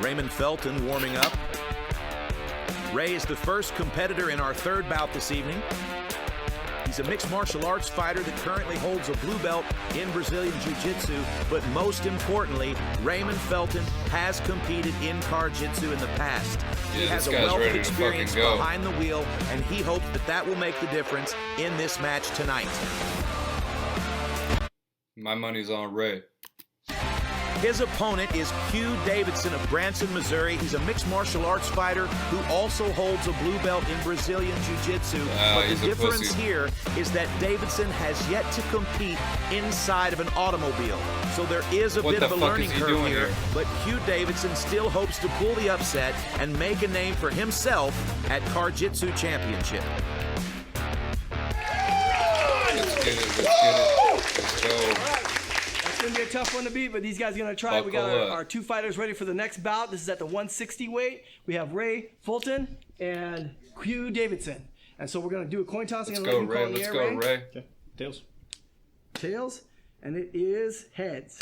Raymond Felton warming up. Ray is the first competitor in our third bout this evening. He's a mixed martial arts fighter that currently holds a blue belt in Brazilian Jiu-Jitsu, but most importantly, Raymond Felton has competed in Jiu-Jitsu in the past. He has a wealth of experience behind the wheel, and he hopes that that will make the difference in this match tonight. My money's on Ray. His opponent is Q Davidson of Branson, Missouri. He's a mixed martial arts fighter who also holds a blue belt in Brazilian Jiu-Jitsu. But the difference here is that Davidson has yet to compete inside of an automobile. So there is a bit of a learning curve here. But Q Davidson still hopes to pull the upset and make a name for himself at Jiu-Jitsu Championship. Let's get it. Let's get it. Let's go. It's going to be a tough one to beat, but these guys are going to try. We got our two fighters ready for the next bout. This is at the 160 weight. We have Ray Fulton and Q Davidson. And so we're going to do a coin toss. Let's go, Ray. Let's go, Ray. Okay. Tails. Tails. And it is heads.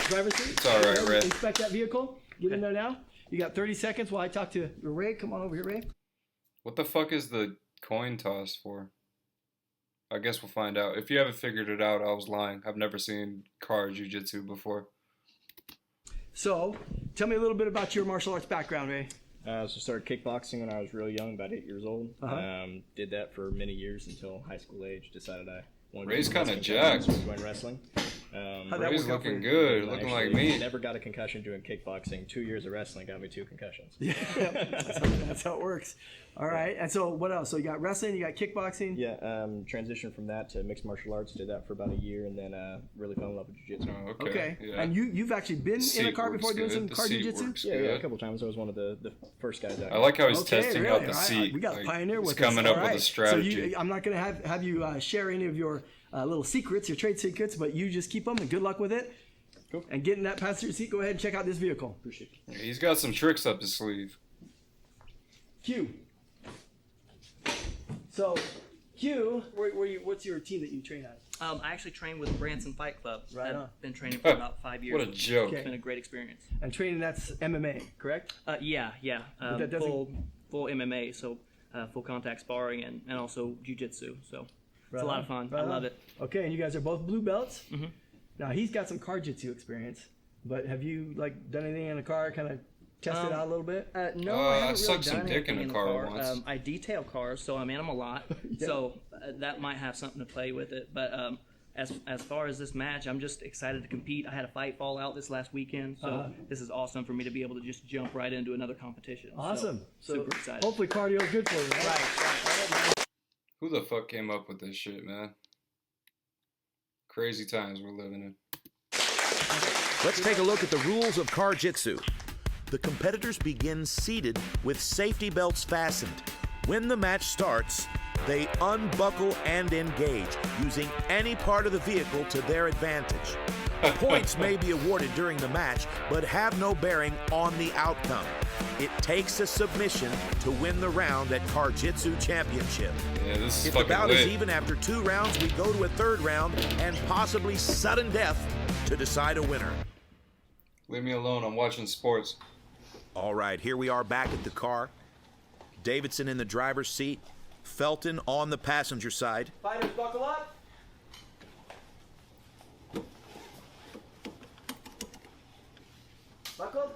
Driver's seat. It's all right, Ray. Inspect that vehicle. Get in there now. You got 30 seconds while I talk to Ray. Come on over here, Ray. What the fuck is the coin toss for? I guess we'll find out. If you haven't figured it out, I was lying. I've never seen Jiu-Jitsu before. So, tell me a little bit about your martial arts background, Ray. So started kickboxing when I was really young, about 8 years old. Did that for many years until high school age. Decided I wanted Ray's to kind of jacked. join wrestling. Ray's looking good, looking like me. Never got a concussion doing kickboxing. 2 years of wrestling got me 2 concussions. Yeah, that's how it works. All right, and so what else? So you got wrestling, you got kickboxing. Yeah, transitioned from that to mixed martial arts. Did that for about a year, and then really fell in love with jiu-jitsu. Oh, okay. Yeah. And you've actually been in a car before doing some car jiu-jitsu? Yeah, a couple times. I was one of the first guys out. I like how he's testing out the seat. We got a pioneer with us. He's coming up with a strategy. So I'm not going to have you share any of your little secrets, your trade secrets, but you just keep them and good luck with it. Cool. And get in that passenger seat. Go ahead and check out this vehicle. Appreciate it. He's got some tricks up his sleeve. Q. So, Q, what's your team that you train at? I actually train with Branson Fight Club. Right I've been training for about 5 years. What a joke. It's been a great experience. And training, that's MMA, correct? Yeah. Full MMA, so full contact sparring and also jiu-jitsu. So it's a lot of fun. I love it. Okay, and you guys are both blue belts? Mm-hmm. Now, he's got some car jiu-jitsu experience, but have you done anything in a car, kind of tested out a little bit? No, I haven't sucked really some done dick in anything a car once. I detail cars, so I'm in them a lot. Yeah. So that might have something to play with it. But as far as this match, I'm just excited to compete. I had a fight fall out this last weekend, so this is awesome for me to be able to just jump right into another competition. Awesome. So super excited. Hopefully cardio is good for you, right? Who the fuck came up with this shit, man? Crazy times we're living in. Let's take a look at the rules of Jiu-Jitsu. The competitors begin seated with safety belts fastened. When the match starts, they unbuckle and engage, using any part of the vehicle to their advantage. Points may be awarded during the match, but have no bearing on the outcome. It takes a submission to win the round at Jiu-Jitsu Championship. Yeah, this is if the bout lit. is even after 2 rounds, we go to a 3rd round and possibly sudden death to decide a winner. Leave me alone, I'm watching sports. All right, here we are back at the car. Davidson in the driver's seat, Felton on the passenger side. Fighters, buckle up. Buckled.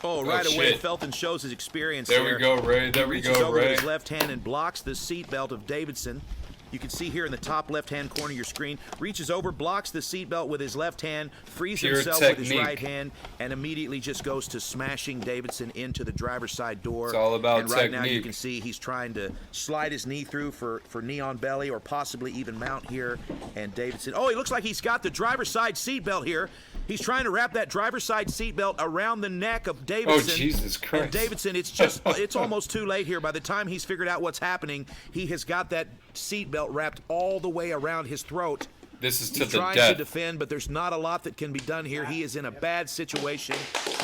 Oh, right away, shit. Felton shows his experience There here. we go, Ray. There we Reaches go, over with Ray. his left hand and blocks the seatbelt of Davidson. You can see here in the top left-hand corner of your screen, reaches over, blocks the seatbelt with his left hand, frees himself with his right hand, and immediately just goes to smashing Davidson into the driver's side door. It's all about and right technique. now you can see he's trying to slide his knee through for knee on belly or possibly even mount here. And Davidson, he looks like he's got the driver's side seatbelt here. He's trying to wrap that driver's side seatbelt around the neck of Davidson. Oh, Jesus Christ. And Davidson, it's almost too late here. By the time he's figured out what's happening, he has got that seatbelt wrapped all the way around his throat. This is to the death. He tries to defend, but there's not a lot that can be done here. He is in a bad situation.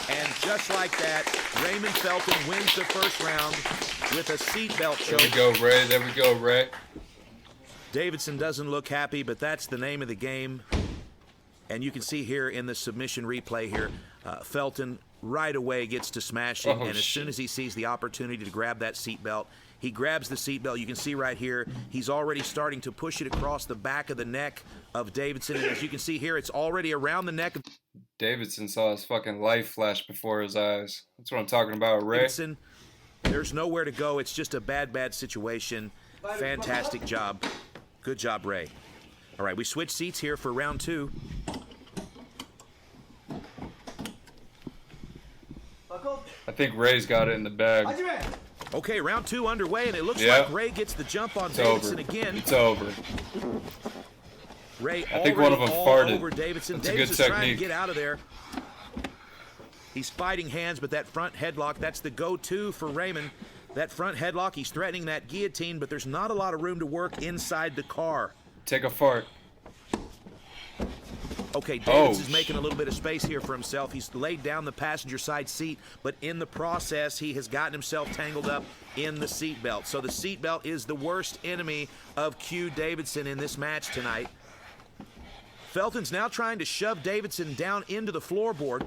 And just like that, Raymond Felton wins the first round with a seatbelt choke. There we go, Ray. There we go, Ray. Davidson doesn't look happy, but that's the name of the game. And you can see here in the submission replay here, Felton right away gets to smashing, and as soon as he sees the opportunity to grab that seatbelt, he grabs the seatbelt. You can see right here, he's already starting to push it across the back of the neck of Davidson. And as you can see here, it's already around the neck of Davidson saw his fucking life flash before his eyes. That's what I'm talking about, Ray. Davidson. There's nowhere to go. It's just a bad situation. Fantastic job. Good job, Ray. All right, we switch seats here for round 2. I think Ray's got it in the bag. Okay, round 2 underway, and it looks like Ray gets the jump on Davidson again. It's over. Ray I think one of them farted. Over Davidson. That's Davidson's a good trying to technique. get out of there. He's fighting hands, but that front headlock, that's the go-to for Raymond. That front headlock, he's threatening that guillotine, but there's not a lot of room to work inside the car. Take a fart. Okay, Davidson's making a little bit of space here for himself. He's laid down the passenger side seat, but in the process, he has gotten himself tangled up in the seatbelt. So the seatbelt is the worst enemy of Q Davidson in this match tonight. Felton's now trying to shove Davidson down into the floorboard.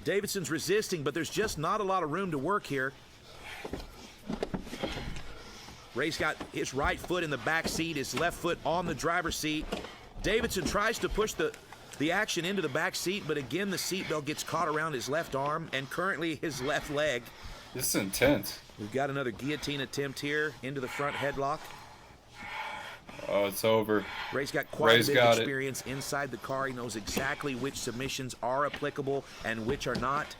Davidson's resisting, but there's just not a lot of room to work here. Ray's got his right foot in the back seat, his left foot on the driver's seat. Davidson tries to push the action into the back seat, but again, the seatbelt gets caught around his left arm and currently his left leg. This is intense. We've got another guillotine attempt here into the front headlock. Oh, it's over. Ray's got quite a bit of experience inside the car. He knows exactly which submissions are applicable and which are not.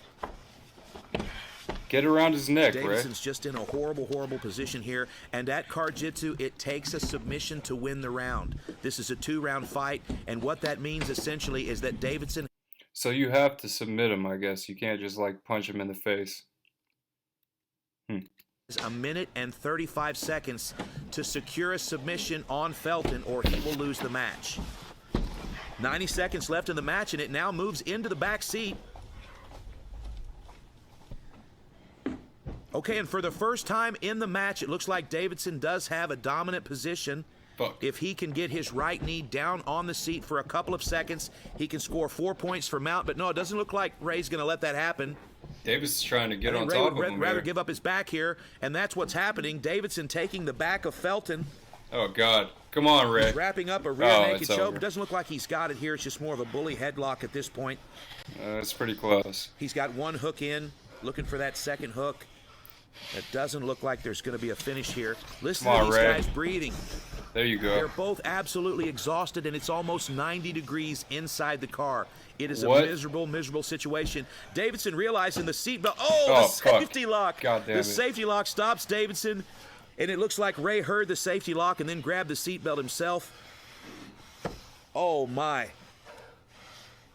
Get around his neck, Ray. Davidson's just in a horrible position here. And at Jiu-Jitsu, it takes a submission to win the round. This is a 2-round fight, and what that means essentially is that Davidson... So you have to submit him, I guess. You can't just, like, punch him in the face. A minute and 35 seconds to secure a submission on Felton, or he will lose the match. 90 seconds left in the match, and it now moves into the back seat. Okay, and for the first time in the match, it looks like Davidson does have a dominant position. If he can get his right knee down on the seat for a couple of seconds, he can score 4 points for mount. But no, it doesn't look like Ray's going to let that happen. Davis is trying to get on Ray top would of him. rather give up his back here, and that's what's happening. Davidson taking the back of Felton. Oh, God. Come on, Ray. He's wrapping up a rear naked choke. Over. It doesn't look like he's got it here. It's just more of a bully headlock at this point. It's pretty close. He's got one hook in, looking for that second hook. It doesn't look like there's going to be a finish here. Listen to these guys breathing. There you go. They're both absolutely exhausted, and it's almost 90 degrees inside the car. It is a miserable situation. Davidson realizing the seatbelt. Oh, the safety lock. God damn it. The safety lock stops Davidson, and it looks like Ray heard the safety lock and then grabbed the seatbelt himself. Oh, my.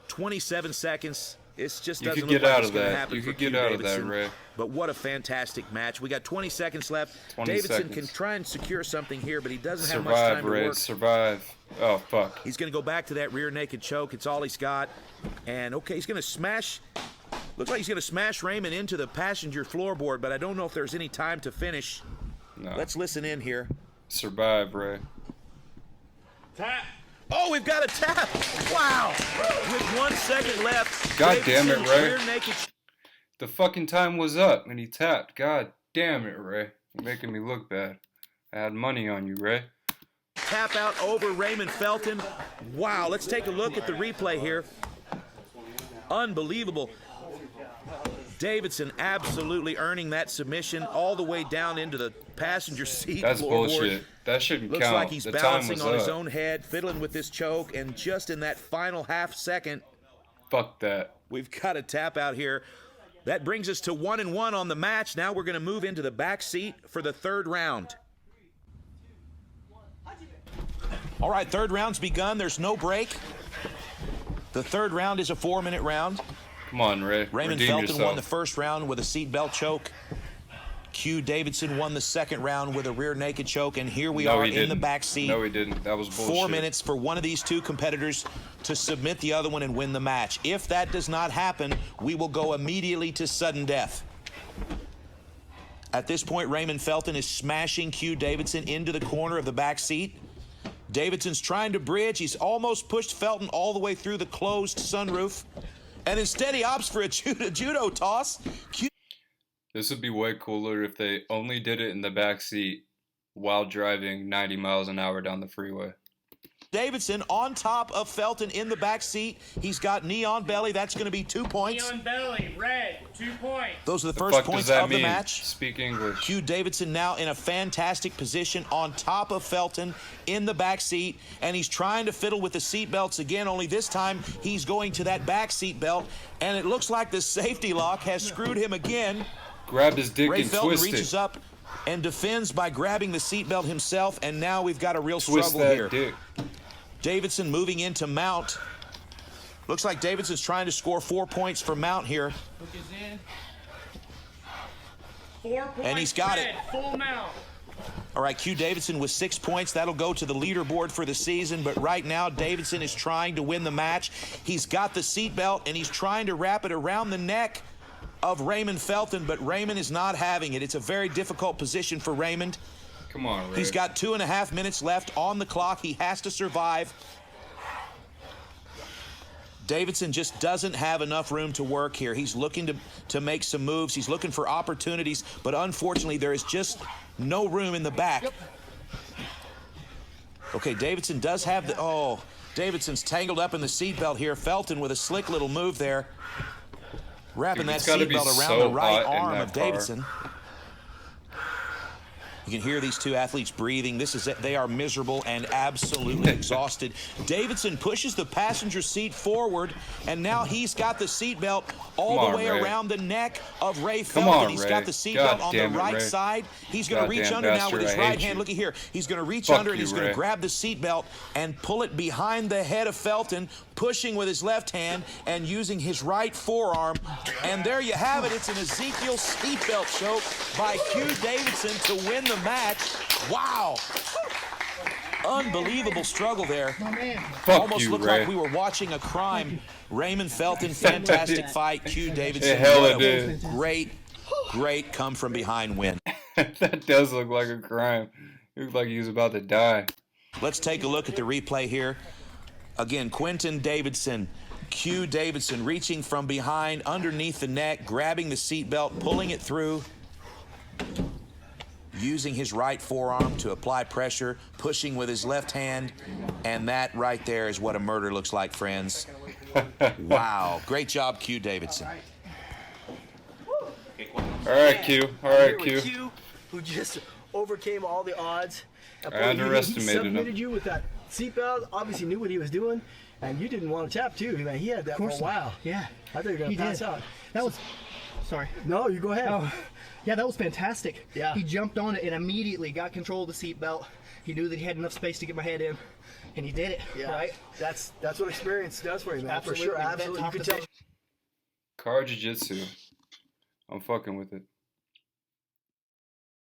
27 seconds. It just doesn't look like it's going to happen. You could get out of that, Ray. But what a fantastic match. We got 20 seconds left. Davidson can try and secure something here, but he doesn't have much time to work. Survive. Oh, fuck. He's going to go back to that rear naked choke. It's all he's got. And, okay, he's going to smash. Looks like he's going to smash Raymond into the passenger floorboard, but I don't know if there's any time to finish. No. Let's listen in here. Survive, Ray. Tap. Oh, we've got a tap. Wow. With 1 second left. God damn it, Ray. Rear naked. The fucking time was up and he tapped. God damn it, Ray. You're making me look bad. I had money on you, Ray. Tap out over Raymond Felton. Wow, let's take a look at the replay here. Unbelievable. Davidson absolutely earning that submission all the way down into the passenger seat. That's floorboard. Bullshit. That shouldn't count. Looks like he's balancing on his up. own head, fiddling with this choke, and just in that final half second, fuck that. We've got a tap out here. That brings us to 1-1 on the match. Now we're going to move into the back seat for the third round. All right, third round's begun. There's no break. The third round is a 4-minute round. Come on, Ray. Raymond Felton won the first round with a seatbelt choke. Q Davidson won the second round with a rear naked choke, and here we are in the back seat. No, he didn't. That was bullshit. 4 minutes for one of these two competitors to submit the other one and win the match. If that does not happen, we will go immediately to sudden death. At this point, Raymond Felton is smashing Q Davidson into the corner of the back seat. Davidson's trying to bridge. He's almost pushed Felton all the way through the closed sunroof. And instead he opts for a judo toss. This would be way cooler if they only did it in the back seat while driving 90 miles an hour down the freeway. Davidson on top of Felton in the back seat. He's got knee on belly. That's going to be 2 points. Knee on belly, red, 2 points. Those are the first points of the match. Speak English. Q Davidson now in a fantastic position on top of Felton in the back seat, and he's trying to fiddle with the seat belts again, only this time he's going to that back seat belt, and it looks like the safety lock has screwed him again. Grabbed his dick Ray and Felton twisted. reaches up and defends by grabbing the seatbelt himself, and now we've got a real Twist struggle that here. dick. Davidson moving into mount. Looks like Davidson's trying to score 4 points for mount here. Hook is in. 4 points. And he's got red, it. Full mount. All right, Q Davidson with 6 points. That'll go to the leaderboard for the season. But right now, Davidson is trying to win the match. He's got the seatbelt, and he's trying to wrap it around the neck of Raymond Felton, but Raymond is not having it. It's a very difficult position for Raymond. Come on, Ray. He's got 2.5 minutes left on the clock. He has to survive. Davidson just doesn't have enough room to work here. He's looking to make some moves. He's looking for opportunities, but unfortunately, there is just no room in the back. Okay, Davidson does have the... Oh, Davidson's tangled up in the seatbelt here. Felton with a slick little move there. Wrapping that seatbelt around the right arm of Davidson. You can hear these two athletes breathing. This is it. They are miserable and absolutely exhausted. Davidson pushes the passenger seat forward, and now he's got the seatbelt all the way around the neck of Ray Felton. He's got the seatbelt on the right side. He's going to reach under now with his right hand. Looky here. He's going to reach under, and he's going to grab the seatbelt and pull it behind the head of Felton, pushing with his left hand and using his right forearm. And there you have it. It's an Ezekiel seatbelt choke by Q Davidson to win the match. Wow. Unbelievable struggle there. Almost looked like we were watching a crime. Raymond Felton, fantastic fight. Q Davidson, great come from behind win. That does look like a crime. He looked like he was about to die. Let's take a look at the replay here. Again, Quentin Davidson, Q Davidson reaching from behind underneath the neck, grabbing the seatbelt, pulling it through, using his right forearm to apply pressure, pushing with his left hand, and that right there is what a murder looks like, friends. Wow. Great job, Q Davidson. All right, Q. All right, Q. Q, who just overcame all the odds. I underestimated he submitted him. you with that seatbelt, obviously knew what he was doing, and you didn't want to tap too. Man, he had that for a while. Yeah. I thought you were going to pass out. That was... Sorry. No, you go ahead. Oh, yeah, that was fantastic. Yeah. He jumped on it and immediately got control of the seatbelt. He knew that he had enough space to get my head in, and he did it. Yeah. Right? That's what experience does for you, man. Absolutely. For sure, absolutely. You can tell. Car Jiu-Jitsu. I'm fucking with it.